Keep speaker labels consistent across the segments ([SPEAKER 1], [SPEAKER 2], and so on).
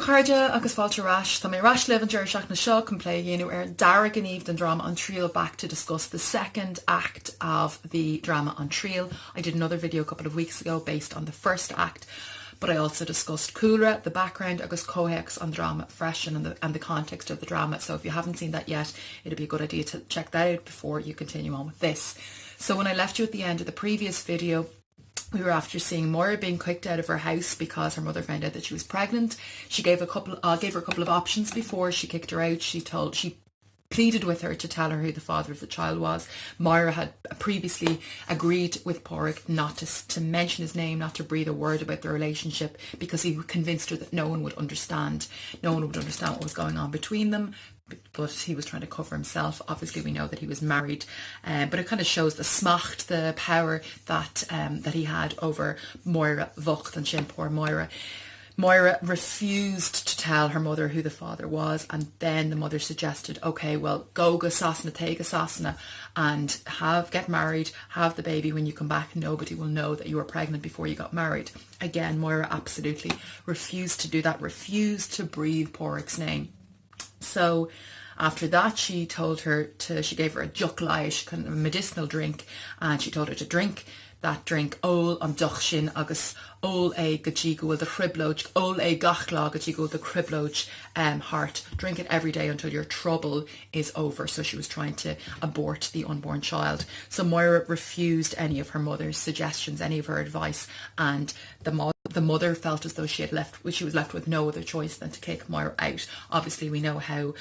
[SPEAKER 1] Cardia agus fáilte ras, Tá mé ras levanter seach na seo complé dhéanú dara Ghníomh den drama on TRIAIL back to discuss the second act of the drama on TRIAIL. I did another video a couple of weeks ago based on the first act, but I also discussed Cúra, the background, agus cóhex on drama freshen and the context of the drama. So if you haven't seen that yet, it'd be a good idea to check that out before you continue on with this. So when I left you at the end of the previous video, we were after seeing Moira being kicked out of her house because her mother found out that she was pregnant. She gave her a couple of options before she kicked her out. She pleaded with her to tell her who the father of the child was. Moira had previously agreed with Pádraig not to mention his name, not to breathe a word about their relationship, because he convinced her that no one would understand what was going on between them. But he was trying to cover himself. Obviously we know that he was married, but it kind of shows the smacht, the power that he had over Moira Vucht and sin poor Moira. Moira refused to tell her mother who the father was, and then the mother suggested, okay, well, go sasna, take a sasna, and get married, have the baby. When you come back, nobody will know that you were pregnant before you got married. Again, Moira absolutely refused to do that, refused to breathe Pádraig's name. So after that, she gave her a juchlaish, kind of a medicinal drink, and she told her to drink that drink ol an doch sin agus ol gachi go the cribloch ol gachla gachi go the cribloch heart. Drink it every day until your trouble is over. So she was trying to abort the unborn child. So Moira refused any of her mother's suggestions, any of her advice, and the mother felt as though she was left with no other choice than to kick Moira out. Obviously we know how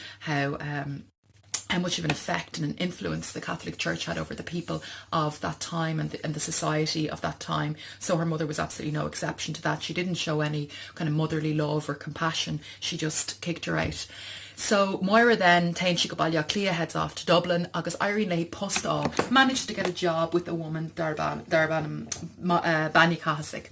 [SPEAKER 1] much of an effect and an influence the Catholic Church had over the people of that time and the society of that time. So her mother was absolutely no exception to that. She didn't show any kind of motherly love or compassion. She just kicked her out. So Moira then, Tain Shigabalya Clea, heads off to Dublin, agus Irene Leigh Postall managed to get a job with a woman, Darban Banny Cahasig.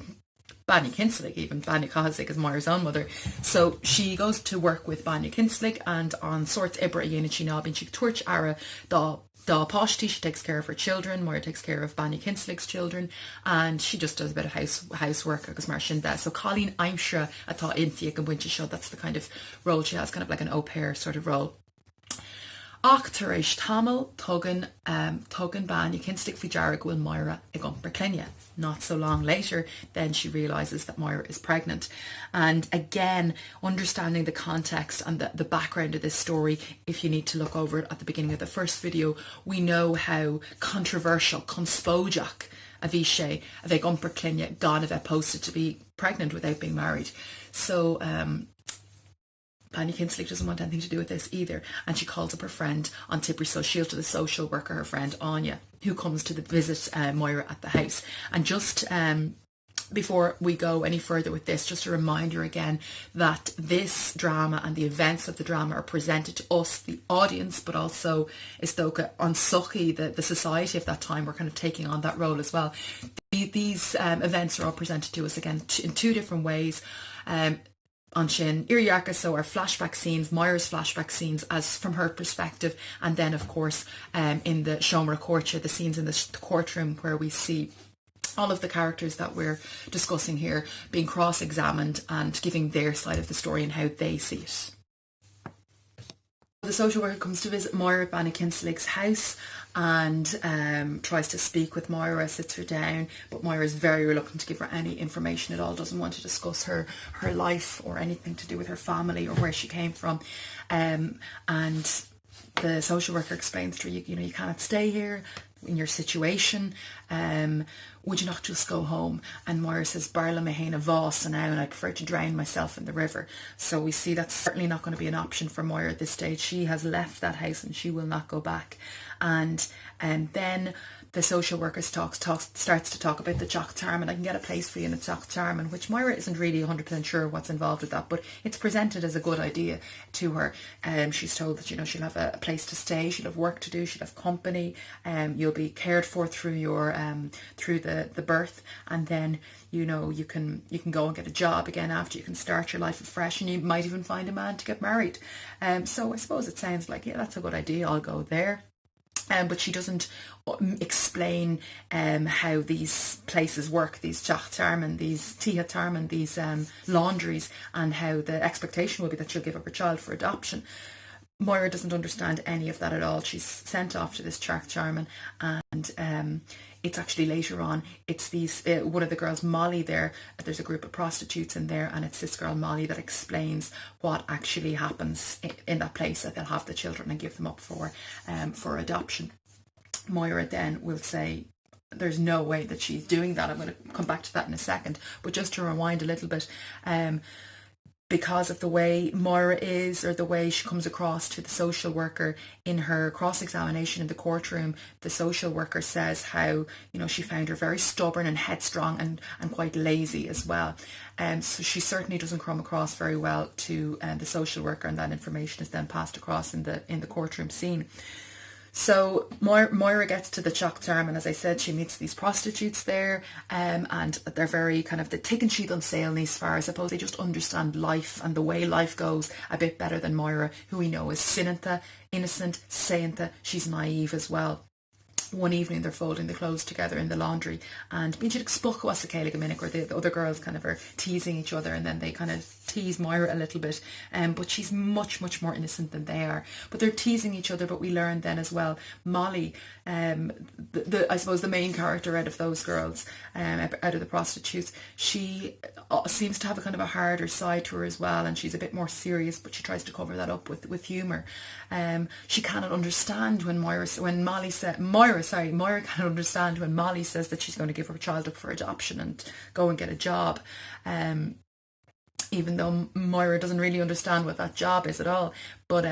[SPEAKER 1] Banny Kinslick, even. Banny Cahasig is Moira's own mother. So she goes to work with Banny Kinslick, and on Cert Irish Unit she now been she Torch Ara da Poshti. She takes care of her children. Moira takes care of Banny Kinslick's children, and she just does a bit of housework agus mar sin da. So Colleen Aimshire atá Intiac and Winchie Show, that's the kind of role she has, kind of like an au pair sort of role. Ach tar éis tamil tugan Banny Kinslick fi Jarrag will Moira ag Umberclinia. Not so long later, then she realises that Moira is pregnant. And again, understanding the context and the background of this story, if you need to look over it at the beginning of the first video, we know how controversial conspóideach a bhí sé a bheith Umberclinia gan a bheith posted to be pregnant without being married. So Banny Kinslick doesn't want anything to do with this either, and she calls up her friend on Tipperary Social, to the social worker, her friend Anya, who comes to visit Moira at the house. And just before we go any further with this, just a reminder again that this drama and the events of the drama are presented to us, the audience, but also Istoka on Suchi, the society of that time. We're kind of taking on that role as well. These events are all presented to us again in two different ways. On Shin Iriaka, so our flashback scenes, Moira's flashback scenes as from her perspective, and then of course in the Shomra Courtship, the scenes in the courtroom where we see all of the characters that we're discussing here being cross-examined and giving their side of the story and how they see it. The social worker comes to visit Moira at Banny Kinslick's house and tries to speak with Moira, sits her down, but Moira is very reluctant to give her any information at all, doesn't want to discuss her life or anything to do with her family or where she came from. And the social worker explains to her, you cannot stay here in your situation. Would you not just go home? And Moira says, Barla Mahena Voss and now, and I prefer to drown myself in the river. So we see that's certainly not going to be an option for Moira at this stage. She has left that house and she will not go back. And then the social worker starts to talk about the Jock Tarman. I can get a place for you in the Jock Tarman, which Moira isn't really 100% sure what's involved with that, but it's presented as a good idea to her. She's told that she'll have a place to stay, she'll have work to do, she'll have company, you'll be cared for through your through the birth, and then you can go and get a job again after. You can start your life afresh, and you might even find a man to get married. So I suppose it sounds like, yeah, that's a good idea, I'll go there. but she doesn't explain how these places work, these teach these tíotarman, these laundries, and how the expectation will be that she'll give up her child for adoption. Moira doesn't understand any of that at all. She's sent off to this teach and it's actually later on, it's these one of the girls, Molly, there's a group of prostitutes in there, and it's this girl Molly that explains what actually happens in that place, that they'll have the children and give them up for adoption. Moira then will say there's no way that she's doing that. I'm going to come back to that in a second, but just to rewind a little bit, because of the way Moira is, or the way she comes across to the social worker in her cross-examination in the courtroom, the social worker says how, she found her very stubborn and headstrong and quite lazy as well. So she certainly doesn't come across very well to the social worker, and that information is then passed across in the courtroom scene. So Moira gets to the teach and as I said, she meets these prostitutes there, and they're very kind of the tick and sheet on sale as far. I suppose they just understand life and the way life goes a bit better than Moira, who we know is Sinanta, innocent, Saintha. She's naive as well. One evening they're folding the clothes together in the laundry, and Bíonn siad was the minute, or the other girls kind of are teasing each other, and then they kind of tease Moira a little bit, but she's much more innocent than they are. But they're teasing each other. But we learn then as well, Molly, I suppose the main character out of those girls, out of the prostitutes, she seems to have a kind of a harder side to her as well, and she's a bit more serious, but she tries to cover that up with humour. She cannot understand when Moira can't understand when Molly says that she's going to give her child up for adoption and go and get a job, even though Moira doesn't really understand what that job is at all. But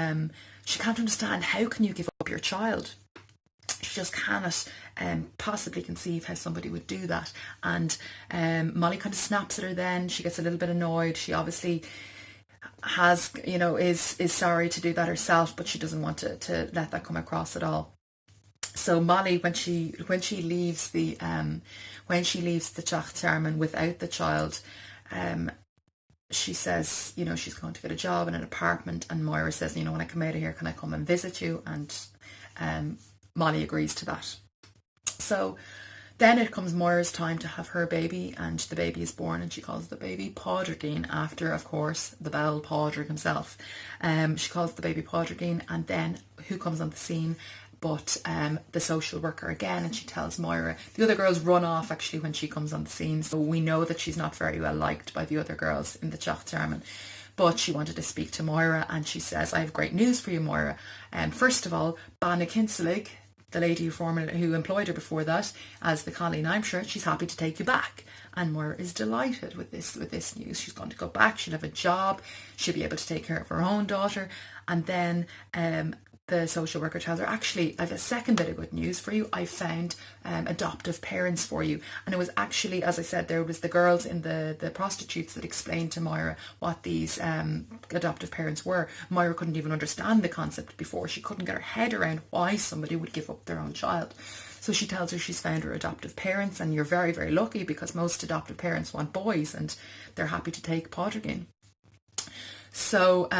[SPEAKER 1] she can't understand, how can you give up your child? She just cannot possibly conceive how somebody would do that. And Molly kind of snaps at her then. She gets a little bit annoyed. She obviously has, is sorry to do that herself, but she doesn't want to let that come across at all. So Molly, when she leaves the teach without the child, she says, she's going to get a job in an apartment, and Moira says, when I come out of here, can I come and visit you? And Molly agrees to that. So then it comes Moira's time to have her baby, and the baby is born, and she calls the baby Pádraigín, after, of course, the Bell Pádraig himself. She calls the baby Pádraigín, and then who comes on the scene but the social worker again, and she tells Moira. The other girls run off actually when she comes on the scene, so we know that she's not very well liked by the other girls in the teach, but she wanted to speak to Moira, and she says, I have great news for you, Moira. First of all, Banna Kinsalig, the lady who employed her before that as the Colleen, I'm sure she's happy to take you back. And Moira is delighted with this news. She's going to go back, she'll have a job, she'll be able to take care of her own daughter. And then the social worker tells her, actually, I have a second bit of good news for you. I found adoptive parents for you. And it was actually, as I said, there was the girls in the prostitutes that explained to Moira what these adoptive parents were. Moira couldn't even understand the concept before. She couldn't get her head around why somebody would give up their own child. So she tells her she's found her adoptive parents, and you're very, very lucky, because most adoptive parents want boys, and they're happy to take Pádraigín. So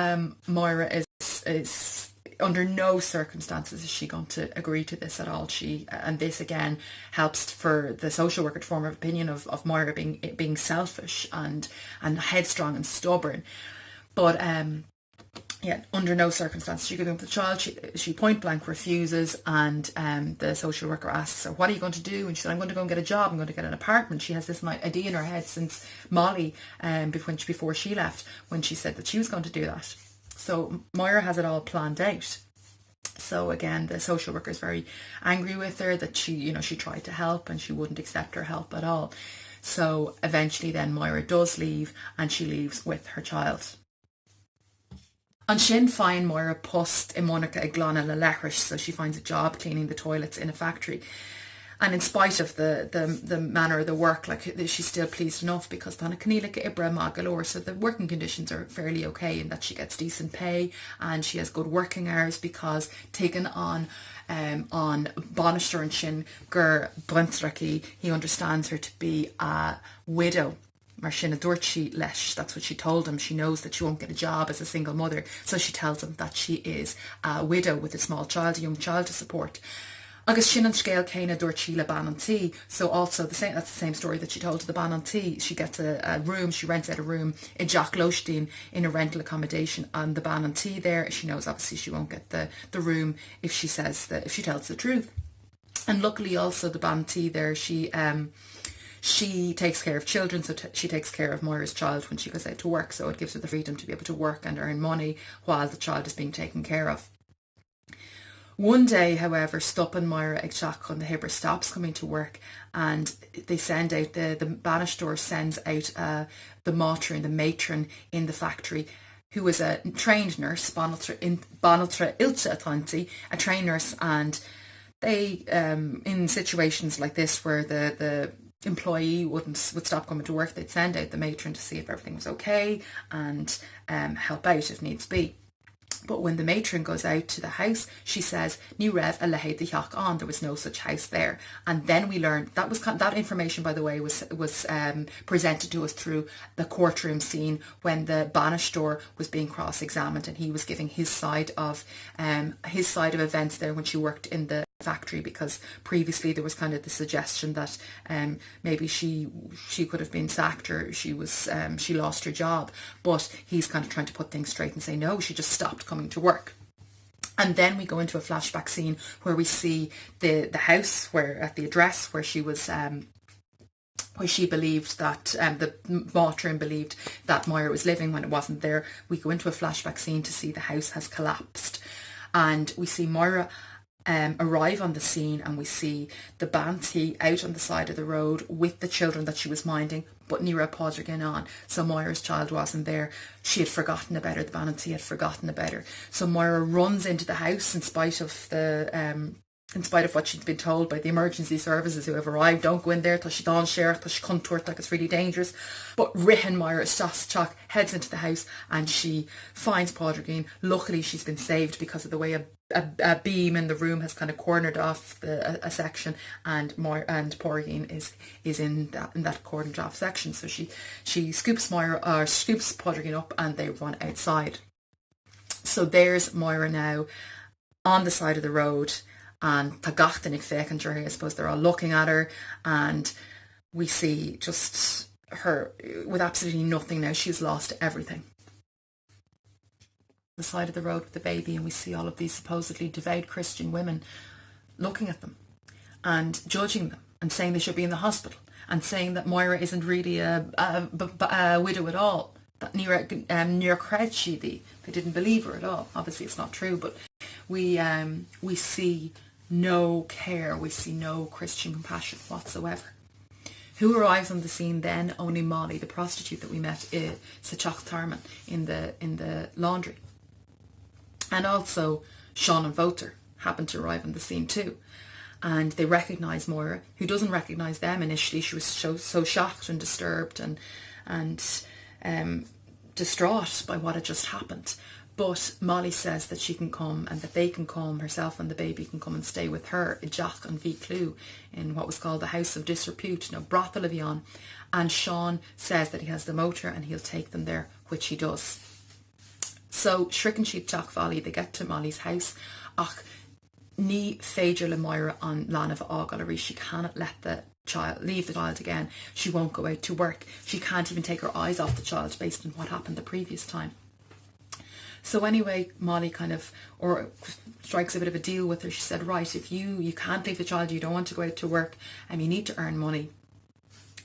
[SPEAKER 1] Moira is under no circumstances is she going to agree to this at all. And this again helps for the social worker to form an opinion of Moira being selfish and headstrong and stubborn. But under no circumstances she gives up the child. She point blank refuses, and the social worker asks her, what are you going to do? And she said, I'm going to go and get a job, I'm going to get an apartment. She has this idea in her head since Molly, before she left, when she said that she was going to do that. So Moira has it all planned out. So again, the social worker is very angry with her that she tried to help and she wouldn't accept her help at all. So eventually then Moira does leave, and she leaves with her child. On Sinn Féin, Moira post in Monica Iglana le Leithris, so she finds a job cleaning the toilets in a factory. And in spite of the manner of the work, she's still pleased enough, because Donna Cníla Ibra Magalore, so the working conditions are fairly okay, in that she gets decent pay and she has good working hours, because taken on Banister and Shin Gur Bruntraki, he understands her to be a widow. Marshina Durchi Lesh, that's what she told him. She knows that she won't get a job as a single mother, so she tells him that she is a widow with a small child, a young child to support. Agus sin an scéal céine dúirt sí le banantí. So also that's the same story that she told to the banantí. She gets a room, she rents out a room in Jack Lostein in a rental accommodation, and the banantí there, she knows obviously she won't get the room if she tells the truth. And luckily also the banantí there, she takes care of children, so she takes care of Moira's child when she goes out to work, so it gives her the freedom to be able to work and earn money while the child is being taken care of. One day, however, stopping Moira ag teach on the Hibber stops coming to work, and they send out, the Bannister sends out the matron in the factory, who was a trained nurse, Banaltra Ilse Atlanti, a trained nurse, and they, in situations like this where the employee would stop coming to work, they'd send out the matron to see if everything was okay and help out if needs be. But when the matron goes out to the house, she says, "Ní raibh a lehéad theach an." There was no such house there. And then we learned that information, by the way, was presented to us through the courtroom scene when the Bannister was being cross-examined, and he was giving his side of events there when she worked in the factory, because previously there was kind of the suggestion that maybe she could have been sacked, or she lost her job, but he's kind of trying to put things straight and say no, she just stopped coming to work. And then we go into a flashback scene where we see the house, where at the address where she was where she believed that the matron believed that Moira was living when it wasn't there. We go into a flashback scene to see the house has collapsed, and we see Moira arrive on the scene, and we see the banty out on the side of the road with the children that she was minding, but ní raibh pádraig again on. So Moira's child wasn't there. She had forgotten about her. The banty had forgotten about her. So Moira runs into the house in spite of what she'd been told by the emergency services who have arrived. Don't go in there till she don share, till she come to it, like it's really dangerous. But Rihan Moira Stosschock heads into the house, and she finds Pádraig. Luckily she's been saved because of the way a beam in the room has kind of cornered off a section, and Pádraig is in that cornered off section. So she scoops Pádraig up, and they run outside. So there's Moira now on the side of the road, and tá gachtain ag féach her. I suppose they're all looking at her, and we see just her with absolutely nothing now. She's lost everything. The side of the road with the baby, and we see all of these supposedly devout Christian women looking at them and judging them and saying they should be in the hospital, and saying that Moira isn't really a widow at all, that near cred she they didn't believe her at all. Obviously it's not true, but we see no care, we see no Christian compassion whatsoever. Who arrives on the scene then? Only Molly, the prostitute that we met sa Teach Tarman in the laundry. And also Sean and Voter happen to arrive on the scene too. And they recognise Moira, who doesn't recognise them initially. She was so shocked and disturbed and distraught by what had just happened. But Molly says that she can come, and that they can come, herself and the baby can come and stay with her, Jack and Viclou, in what was called the House of Disrepute, brothel of Ion. And Sean says that he has the motor and he'll take them there, which he does. So Shrick and Sheep Jack Valley, they get to Molly's house. Ach, ní féidir le Moira an Lana Ágal. She cannot leave the child again. She won't go out to work. She can't even take her eyes off the child based on what happened the previous time. So anyway, Molly strikes a bit of a deal with her. She said, right, if you can't leave the child, you don't want to go out to work, and you need to earn money,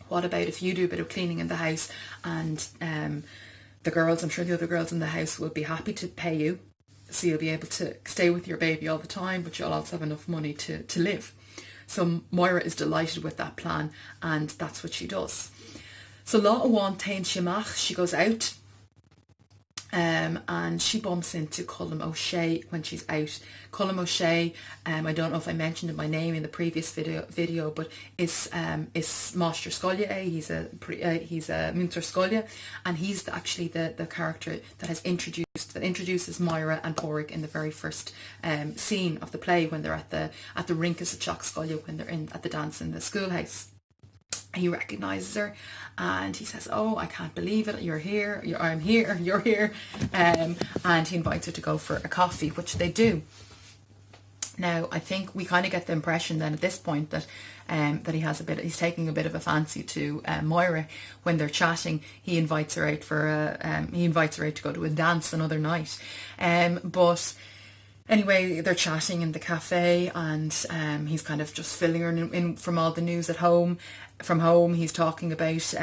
[SPEAKER 1] what about if you do a bit of cleaning in the house, and the girls, I'm sure the other girls in the house will be happy to pay you, so you'll be able to stay with your baby all the time, but you'll also have enough money to live. So Moira is delighted with that plan, and that's what she does. So Lá Amháin tain Siamach, she goes out, and she bumps into Colm O'Shea when she's out. Colm O'Shea, I don't know if I mentioned my name in the previous video, but is Master Scolia. He's a Munter Scolia, and he's actually the character that introduces Moira and Pádraig in the very first scene of the play, when they're at the Rinkus of Teach Scolia, when they're at the dance in the schoolhouse. He recognises her, and he says, oh, I can't believe it, you're here, I'm here, you're here, and he invites her to go for a coffee, which they do. Now, I think we kind of get the impression then at this point that that he's taking a bit of a fancy to Moira. When they're chatting, he invites her out to go to a dance another night. But anyway, they're chatting in the cafe, and he's kind of just filling her in from all the news at home. From home, he's talking about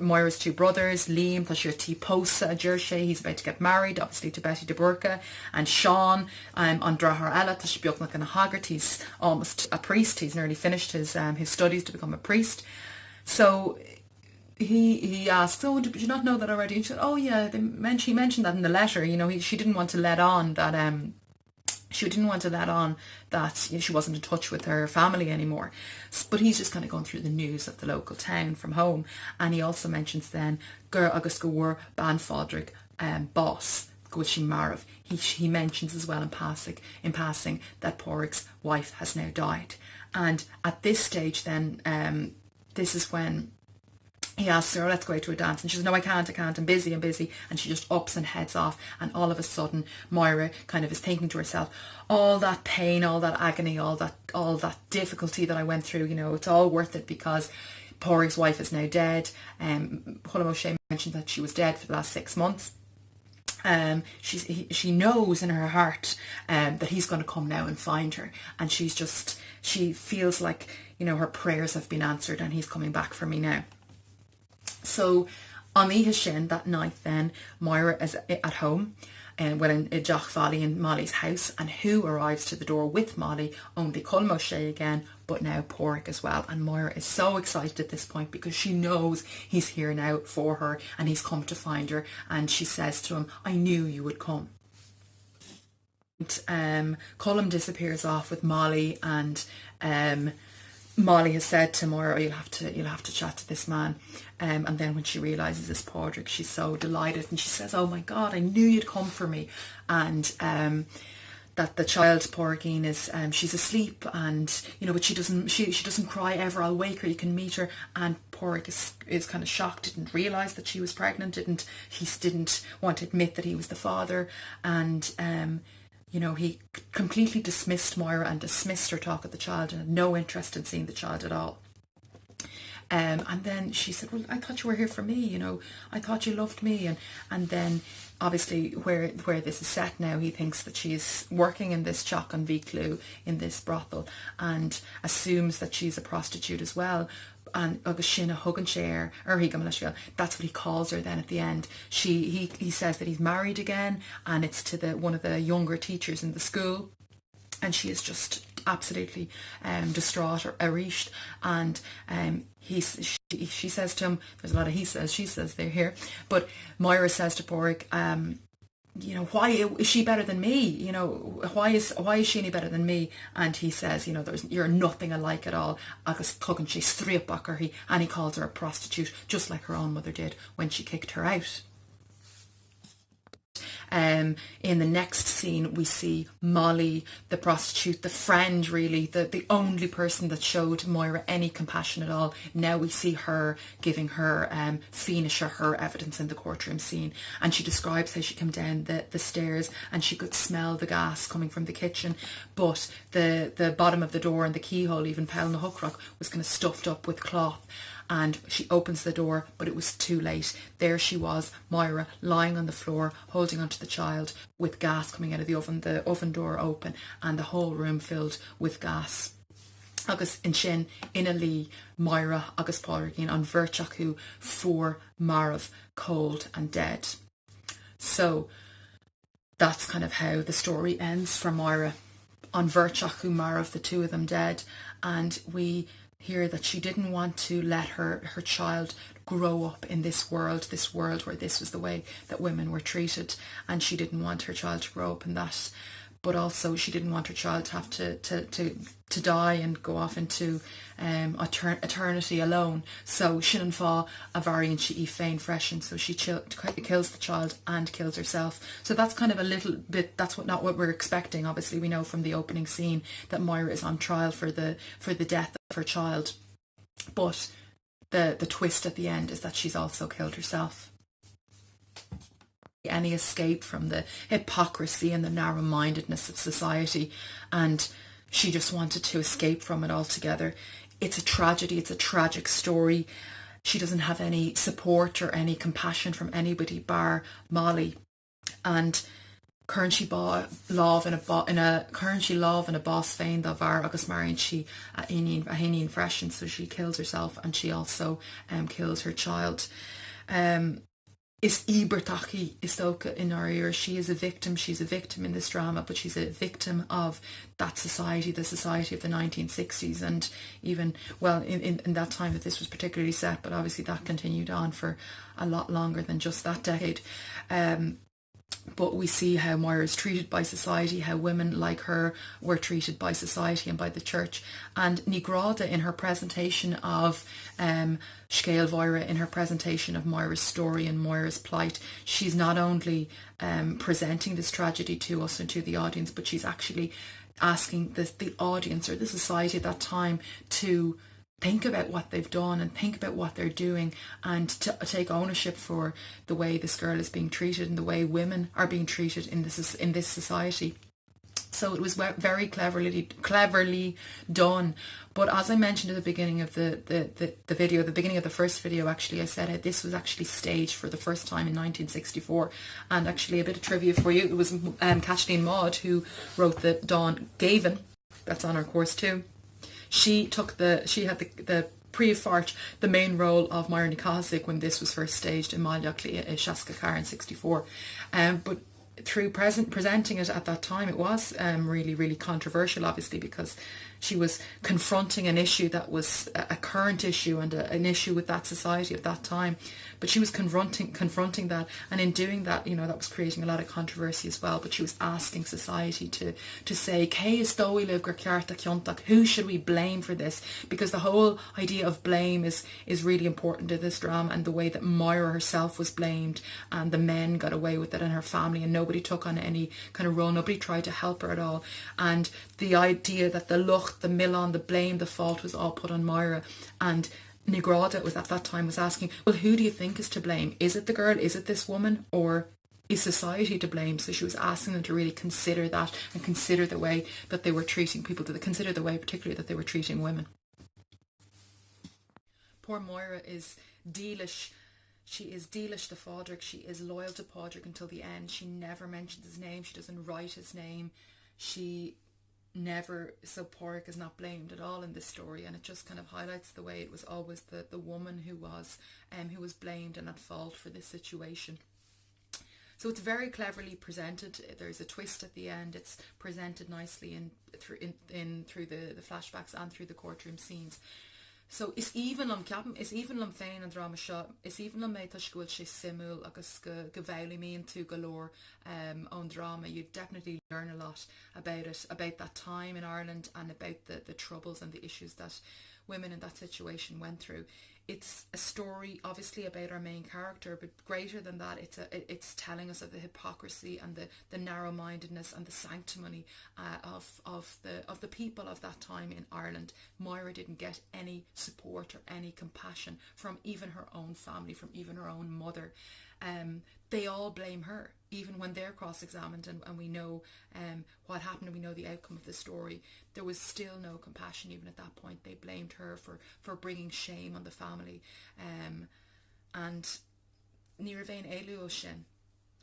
[SPEAKER 1] Moira's two brothers, Liam, Tashir T. Posa, Jersey, he's about to get married, obviously, to Betty de Burka, and Sean, on Drahar Ella, Tashir Bjoknak and Haggart, he's almost a priest, he's nearly finished his studies to become a priest. So he asked, oh, did you not know that already? And she said, oh yeah, he mentioned that in the letter, she didn't want to let on that she wasn't in touch with her family anymore. But he's just kind of going through the news of the local town from home. And he also mentions then Gur Agus Gawar Ban Fodrick boss Gucci Marav. He mentions as well in passing that Porrick's wife has now died. And at this stage then, this is when he asks her, let's go out to a dance. And she says, no, I can't, I'm busy. And she just ups and heads off. And all of a sudden, Moira kind of is thinking to herself, all that pain, all that agony, all that difficulty that I went through, it's all worth it because Porrick's wife is now dead. Hullum O'Shea mentioned that she was dead for the last 6 months. She knows in her heart that he's going to come now and find her. And she feels like, her prayers have been answered and he's coming back for me now. So on the Shin that night then, Moira is at home and when in Jock Valley in Molly's house, and who arrives to the door with Molly? Only Colm O'Shea again, but now Porrick as well. And Moira is so excited at this point because she knows he's here now for her and he's come to find her, and she says to him, I knew you would come. Colm disappears off with Molly, and Molly has said to Moira, you'll have to chat to this man. And then when she realises it's Porrick, she's so delighted, and she says, oh my God, I knew you'd come for me. And that the child, Porrickine, is she's asleep, and but she doesn't cry ever. I'll wake her, you can meet her. And Porrick is kind of shocked, didn't realise that she was pregnant, didn't want to admit that he was the father, and he completely dismissed Moira and dismissed her talk of the child and had no interest in seeing the child at all. And then she said, well, I thought you were here for me, I thought you loved me. And then obviously where this is set now, he thinks that she's working in this Choc an Bhiclú, in this brothel, and assumes that she's a prostitute as well. And agus sin a hugan share or that's what he calls her then at the end. He says that he's married again, and it's to one of the younger teachers in the school, and she is just absolutely distraught or arished. And she says to him, there's a lot of he says, she says there here, but Moira says to Porrick, why is she better than me? Why is she any better than me? And he says, you're nothing alike at all. Agus tugann she striapach, and he calls her a prostitute, just like her own mother did when she kicked her out. In the next scene, we see Molly, the prostitute, the friend, really, the only person that showed Moira any compassion at all. Now we see her giving her Finisher her evidence in the courtroom scene, and she describes how she came down the stairs and she could smell the gas coming from the kitchen, but the bottom of the door and the keyhole, even Pell na Hookrock, was kind of stuffed up with cloth. And she opens the door, but it was too late. There she was, Moira, lying on the floor, holding onto the child, with gas coming out of the oven door open, and the whole room filled with gas. Agus in sin, ina lí, Moira agus Porrickine an Virchachu for Marav, cold and dead. So that's kind of how the story ends for Moira. On Virchachu Marav, the two of them dead, and we hear that she didn't want to let her child grow up in this world where this was the way that women were treated, and she didn't want her child to grow up in that. But also she didn't want her child to have to die and go off into eternity alone. So Shinnon Fa a variant she fein freshen, so she kills the child and kills herself. So that's kind of a little bit, that's not what we're expecting. Obviously we know from the opening scene that Moira is on trial for the death of her child, but the twist at the end is that she's also killed herself. any escape from the hypocrisy and the narrow-mindedness of society, and she just wanted to escape from it altogether. It's a tragedy, it's a tragic story. She doesn't have any support or any compassion from anybody bar Molly, and currently love in a boss féin dá bhar agus maríonn she a haíonn freisin, so she kills herself, and she also kills her child. Is Ibertaki Istoka in our ear. She is a victim. She's a victim in this drama, but she's a victim of that society, the society of the 1960s, and even, well, in that time that this was particularly set, but obviously that continued on for a lot longer than just that decade. But we see how Moira is treated by society, how women like her were treated by society and by the church. And Nigrada, in her presentation of Scéal Mhaire, in her presentation of Moira's story and Moira's plight, she's not only presenting this tragedy to us and to the audience, but she's actually asking the audience or the society at that time to think about what they've done and think about what they're doing, and to take ownership for the way this girl is being treated and the way women are being treated in this society. So it was very cleverly done. But as I mentioned at the beginning of the video, the beginning of the first video, actually, I said how this was actually staged for the first time in 1964. And actually, a bit of trivia for you, it was Kathleen Maud who wrote the Dawn Gavin, that's on our course too. She had the Príomh-Pháirt, the main role of Moira Nicasig when this was first staged in Máilliach Seaca Car in 64. But through presenting it at that time, it was really, really controversial, obviously, because she was confronting an issue that was a current issue and an issue with that society of that time. But she was confronting that, and in doing that, that was creating a lot of controversy as well. But she was asking society to say, who should we blame for this? Because the whole idea of blame is really important to this drama, and the way that Moira herself was blamed, and the men got away with it, and her family, and nobody took on any kind of role, nobody tried to help her at all. And the idea that the lucht, the millon, the blame, the fault was all put on Moira. And Nigrada was at that time was asking, well, who do you think is to blame? Is it the girl? Is it this woman? Or is society to blame? So she was asking them to really consider that, and consider the way that they were treating people, to consider the way particularly that they were treating women. Poor Moira is dealish. She is dealish to Pádraig. She is loyal to Pádraig until the end. She never mentions his name. She doesn't write his name. So Pádraig is not blamed at all in this story, and it just kind of highlights the way it was always the woman who was blamed and at fault for this situation. So it's very cleverly presented. There's a twist at the end. It's presented nicely through the flashbacks and through the courtroom scenes. So is even am féin an drama seo, is even am méid scoil sé simú agus go bhhailí míon tú galore on drama. You definitely learn a lot about it, about that time in Ireland, and about the troubles and the issues that women in that situation went through. It's a story obviously about our main character, but greater than that, it's telling us of the hypocrisy and the narrow-mindedness and the sanctimony of the people of that time in Ireland. Moira didn't get any support or any compassion from even her own family, from even her own mother. They all blame her, even when they're cross-examined, and we know what happened, and we know the outcome of the story. There was still no compassion even at that point. They blamed her for bringing shame on the family, and níor bhéin éiliúil sin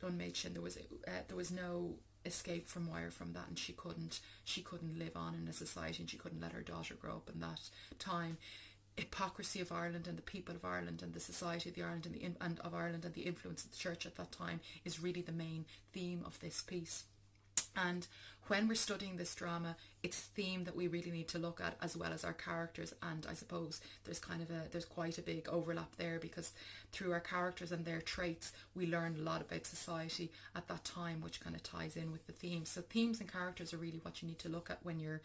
[SPEAKER 1] don méid sin. There was no escape from Moira from that, and she couldn't live on in a society, and she couldn't let her daughter grow up in that time. Hypocrisy of Ireland and the people of Ireland and the society of the Ireland and of Ireland and the influence of the church at that time is really the main theme of this piece. And when we're studying this drama, it's a theme that we really need to look at, as well as our characters. And I suppose there's quite a big overlap there, because through our characters and their traits, we learn a lot about society at that time, which kind of ties in with the themes. So themes and characters are really what you need to look at when you're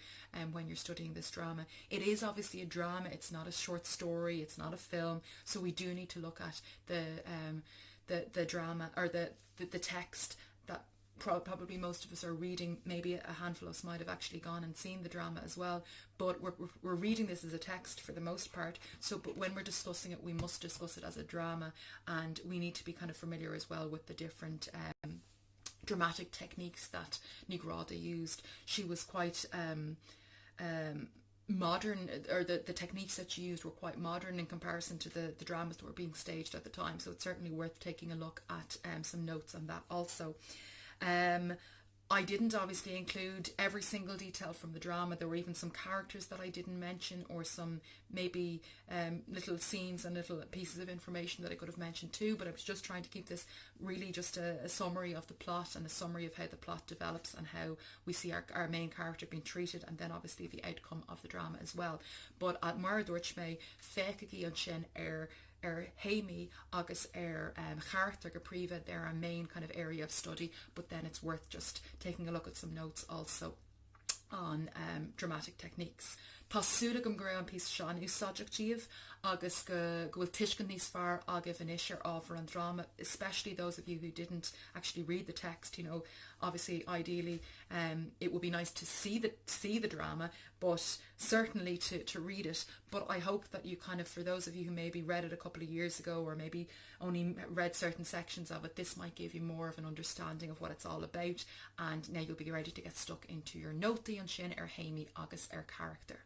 [SPEAKER 1] studying this drama. It is obviously a drama. It's not a short story. It's not a film. So we do need to look at the drama, or the text that probably most of us are reading, maybe a handful of us might have actually gone and seen the drama as well, but we're reading this as a text for the most part. So, but when we're discussing it, we must discuss it as a drama, and we need to be kind of familiar as well with the different dramatic techniques that Ní Ghráda used. She was quite modern, or the techniques that she used were quite modern in comparison to the dramas that were being staged at the time. So it's certainly worth taking a look at some notes on that also. I didn't obviously include every single detail from the drama. There were even some characters that I didn't mention, or some maybe little scenes and little pieces of information that I could have mentioned too, but I was just trying to keep this really just a summary of the plot and a summary of how the plot develops and how we see our main character being treated, and then obviously the outcome of the drama as well. But at mar dúirt mé féiceaí an sin Haimi agus character go príomha, they're a main kind of area of study, but then it's worth just taking a look at some notes also on dramatic techniques. Tásúla gom go raibh an pís seán úsáideachtaíomh agus go bhfuil tuiscin níos fearr agah in isir ábhar an drama, especially those of you who didn't actually read the text. You know, obviously ideally it would be nice to see the drama, but certainly to read it. But I hope that you kind of, for those of you who maybe read it a couple of years ago, or maybe only read certain sections of it, this might give you more of an understanding of what it's all about, and now you'll be ready to get stuck into your notaí an sin Haimi agus character.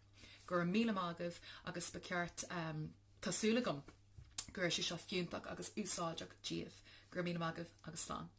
[SPEAKER 1] Gur míle mágah agus ba ceart tásúla gom gur si seo fiúntach agus úsáideach díobh. Gur míle mágah agus slán.